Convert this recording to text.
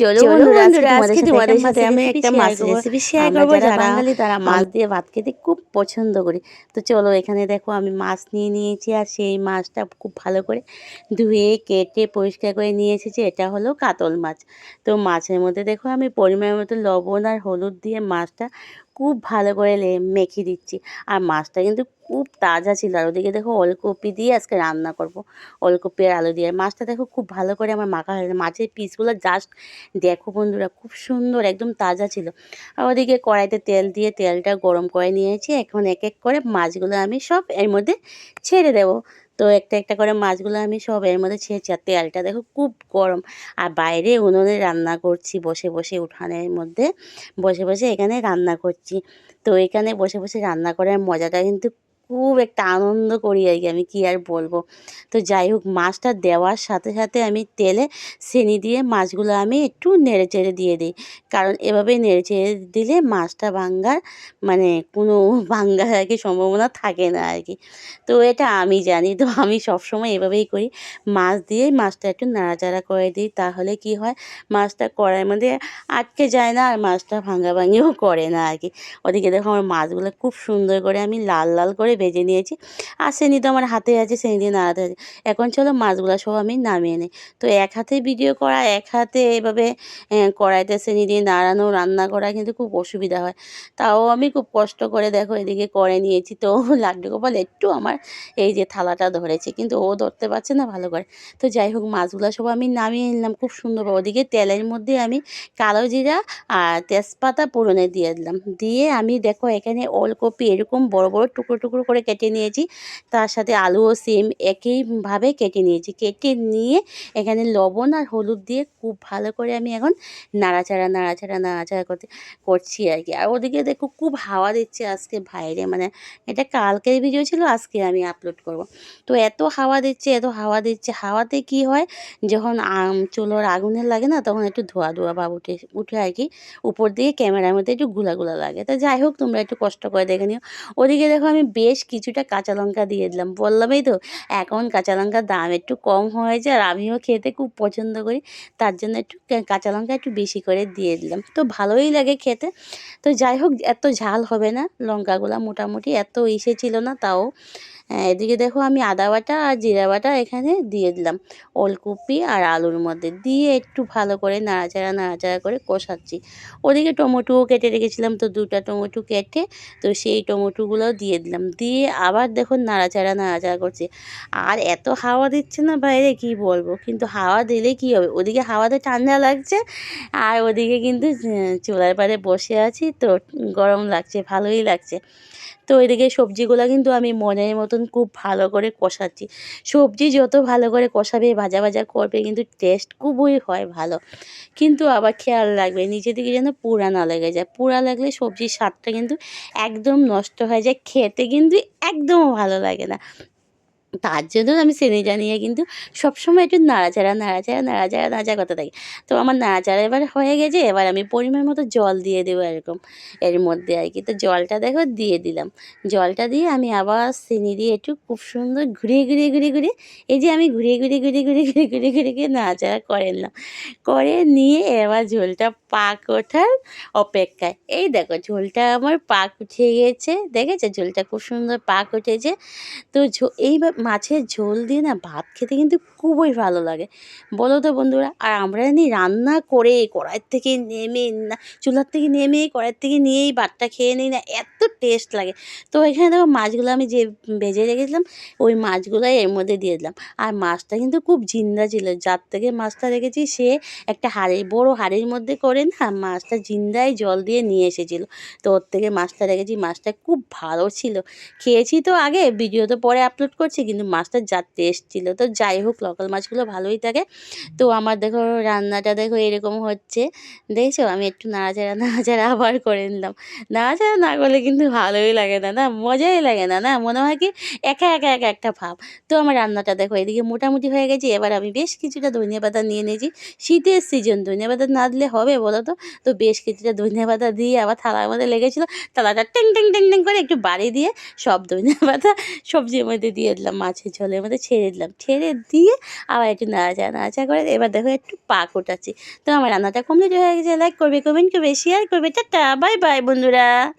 চলো চলো বন্ধুরা, আজকে বন্ধুরা, তোমাদের আজকে সাথে একটা তোমাদের সাথে মাছের আমি রেসিপি একটা শেয়ার মাছের করবো। রেসিপি শেয়ার আমরা করবো। যারা যারা বাঙালি তারা মাছ দিয়ে ভাত খেতে খুব পছন্দ করি। তো চলো, এখানে দেখো আমি মাছ নিয়ে নিয়েছি, আর সেই মাছটা খুব ভালো করে ধুয়ে কেটে পরিষ্কার করে নিয়ে এসেছি। এটা হলো কাতল মাছ। তো মাছের মধ্যে দেখো আমি পরিমাণ মতো লবণ আর হলুদ দিয়ে মাছটা খুব ভালো করে মেখে দিচ্ছি। আর মাছটা কিন্তু খুব তাজা ছিল। আর ওদিকে দেখো ওলকপি দিয়ে আজকে রান্না করব। ওলকপি আর আলু দিয়ে মাছটা দেখো খুব ভালো করে আমার মাখা হয়েছে। মাছের পিসগুলো জাস্ট দেখো বন্ধুরা, খুব সুন্দর, একদম তাজা ছিল। আর ওদিকে কড়াইতে তেল দিয়ে তেলটা গরম করে নিয়েছি। এখন এক এক করে মাছগুলো আমি সব এর মধ্যে ছেড়ে দেবো। তো একটা একটা করে মাছগুলো আমি সব এর মধ্যে ছেড়েছি। আর তেলটা দেখো খুব গরম। আর বাইরে উনুনে রান্না করছি, বসে বসে উঠানের মধ্যে বসে বসে এখানে রান্না করছি। তো এখানে বসে বসে রান্না করার মজাটা কিন্তু খুব একটা আনন্দ করি আর কি, আমি কি আর বলবো। তো যাই হোক, মাছটা দেওয়ার সাথে সাথে আমি তেলে চিনি দিয়ে মাছগুলো আমি একটু নেড়ে চেড়ে দিয়ে দিই। কারণ এভাবে নেড়ে চেড়ে দিলে মাছটা ভাঙ্গার মানে কোনো ভাঙ্গার আর কি সম্ভাবনা থাকে না আর কি। তো এটা আমি জানি, তো আমি সবসময় এভাবেই করি। মাছ দিয়েই মাছটা একটু নাড়াচাড়া করে দিই, তাহলে কি হয়, মাছটা কড়াইয়ের মধ্যে আটকে যায় না, আর মাছটা ভাঙাভাঙিও করে না আর কি। ওদিকে দেখো আমার মাছগুলো খুব সুন্দর করে আমি লাল লাল করে ভেজে নিয়েছি। আর চিনি তো আমার হাতে আছে, চিনি দিয়ে নাড়াতে আছে। এখন চলো মাছগুলো সব আমি নামিয়ে নিই। তো এক হাতে ভিডিও করা, এক হাতে এভাবে কড়াইতে চিনি দিয়ে নাড়ানো রান্না করা কিন্তু খুব অসুবিধা হয়। তাও আমি খুব কষ্ট করে দেখো এদিকে করে নিয়েছি। তো লাড্ডু গোপাল একটু আমার এই যে থালাটা ধরেছে, কিন্তু ও ধরতে পারছে না ভালো করে। তো যাই হোক, মাছগুলো সব আমি নামিয়ে নিলাম খুব সুন্দরভাবে। ওদিকে তেলের মধ্যে আমি কালো জিরা আর তেজপাতা ফোড়নে দিয়ে দিলাম। দিয়ে আমি দেখো এখানে ওলকপি এরকম বড় বড় টুকরো টুকরো করে কেটে নিয়েছি। তার সাথে আলুও সেম একইভাবে কেটে নিয়েছি। কেটে নিয়ে এখানে লবণ আর হলুদ দিয়ে খুব ভালো করে আমি এখন নাড়াচাড়া নাড়াচাড়া নাড়াচাড়া করছি আর কি। আর ওদিকে দেখো খুব হাওয়া দিচ্ছে আজকে বাইরে, মানে এটা কালকের ভিডিও ছিল, আজকে আমি আপলোড করব। তো এত হাওয়া দিচ্ছে, এত হাওয়া দিচ্ছে, হাওয়াতে কি হয়, যখন চুলোর আগুনে লাগে না, তখন একটু ধোয়া ধোয়া ভাব উঠে উঠে আর কি, উপর দিয়ে ক্যামেরার মধ্যে একটু গুলা গুলা লাগে। তো যাই হোক, তোমরা একটু কষ্ট করে দেখে নিও। ওদিকে দেখো আমি বেশ কিছুটা কাঁচা লঙ্কা দিয়ে দিলাম। বললামই তো, এখন কাঁচা লঙ্কার দাম একটু কম হয়েছে, আর আমিও খেতে খুব পছন্দ করি। তার জন্য একটু কাঁচা লঙ্কা একটু বেশি করে দিয়ে দিলাম, তো ভালোই লাগে খেতে। তো যাই হোক, এত ঝাল হবে না, লঙ্কাগুলো মোটামুটি এত ছিল না তাও। এদিকে দেখো আমি আদা বাটা আর জিরা বাটা এখানে দিয়ে দিলাম ওলকপি আর আলুর মধ্যে, দিয়ে একটু ভালো করে নাড়াচাড়া নাড়াচাড়া করে কষাচ্ছি। ওদিকে টমেটোও কেটে রেখেছিলাম, তো দুটো টমেটো কেটে তো সেই টমেটোগুলোও দিয়ে দিলাম। দিয়ে আবার দেখো নাড়াচাড়া নাড়াচাড়া করছি। আর এত হাওয়া দিচ্ছে না বাইরে, কি বলবো। কিন্তু হাওয়া দিলে কি হবে, ওদিকে হাওয়াতে ঠান্ডা লাগছে, আর ওদিকে কিন্তু চুলার পাড়ে বসে আছি, তো গরম লাগছে, ভালোই লাগছে। তো এদিকে সবজিগুলো কিন্তু আমি মনের মতন খুব ভালো করে কষাচ্ছি। সবজি যত ভালো করে কষাবে, ভাজা ভাজা করবে, কিন্তু টেস্ট খুবই হয় ভালো। কিন্তু আবার খেয়াল রাখবে নিচে দিকে যেন পোড়া না লেগে যায়। পোড়া লাগলে সবজির স্বাদটা কিন্তু একদম নষ্ট হয়ে যায়, খেতে কিন্তু একদমও ভালো লাগে না। তার জন্য আমি চিনিটা নিয়ে কিন্তু সবসময় একটু নাড়াচাড়া নাড়াচাড়া নাড়াচাড়া নাড়াচাড়া করতে থাকি। তো আমার নাড়াচাড়া এবার হয়ে গেছে, এবার আমি পরিমাণ মতো জল দিয়ে দেবো এরকম এর মধ্যে আর কি। তো জলটা দেখো দিয়ে দিলাম। জলটা দিয়ে আমি আবার চিনি দিয়ে একটু খুব সুন্দর ঘুরিয়ে ঘুরিয়ে ঘুরিয়ে ঘুরিয়ে, এই যে আমি ঘুরিয়ে ঘুরিয়ে ঘুরিয়ে ঘুরিয়ে ঘুরিয়ে ঘুরিয়ে ঘুরিয়ে ঘুরিয়ে নাড়াচাড়া করে নিলাম। করে নিয়ে এবার ঝোলটা পাক ওঠার অপেক্ষায়। এই দেখো ঝোলটা আমার পাক উঠে গেছে, দেখেছো ঝোলটা খুব সুন্দর পাক উঠেছে। তো এই মাছের ঝোল দিয়ে না ভাত খেতে কিন্তু খুবই ভালো লাগে, বলো তো বন্ধুরা। আর আমরা জানি রান্না করে কড়াইয়ের থেকে নেমে না, চুলার থেকে নেমে কড়াইয়ের থেকে নিয়েই ভাতটা খেয়ে নিই না, এত টেস্ট লাগে। তো এখানে দেখো মাছগুলো আমি যে ভেজে রেখেছিলাম, ওই মাছগুলোই এর মধ্যে দিয়ে দিলাম। আর মাছটা কিন্তু খুব জিন্দা ছিল, যার থেকে মাছটা রেখেছি সে একটা বড় হাঁড়ির মধ্যে করে না মাছটা জিন্দায় জল দিয়ে নিয়ে এসেছিলো। তো ওর থেকে মাছটা রেখেছি, মাছটা খুব ভালো ছিল। খেয়েছি তো আগে, ভিডিও তো পরে আপলোড করছি, কিন্তু মাছটা যা টেস্ট ছিল। তো যাই হোক, লোকাল মাছগুলো ভালোই থাকে। তো আমার দেখো রান্নাটা দেখো এরকম হচ্ছে, দেখছো আমি একটু নাড়াচাড়া নাড়াচাড়া আবার করে নিলাম। নাড়াচাড়া না করলে কিন্তু ভালোই লাগে না, না? মজাই লাগে না, না? মনে হয় কি একা একটা ভাব। তো আমার রান্নাটা দেখো এদিকে মোটামুটি হয়ে গেছে। এবার আমি বেশ কিছুটা ধনিয়া পাতা নিয়ে নিয়েছি। শীতের সিজন ধনিয়া পাতা না দিলে হবে বলো তো? তো বেশ কিছুটা ধনিয়া পাতা দিয়ে আবার থালার মধ্যে লেগেছিল। থালাটা টেং, টেং, টেং, টেং করে একটু বাড়ি দিয়ে সব ধনিয়া পাতা সবজির মধ্যে দিয়ে দিলাম। মাছের ঝোলের মধ্যে ছেড়ে দিলাম। ছেড়ে দিয়ে আবার একটু নাড়াচাড়া করে এবার দেখো একটু পাক ওঠাচ্ছি। তো আমার রান্নাটা কমপ্লিট হয়ে গেছে। লাইক করবে, কমেন্ট করবে, শেয়ার করবে। টাটা, বাই বাই বন্ধুরা।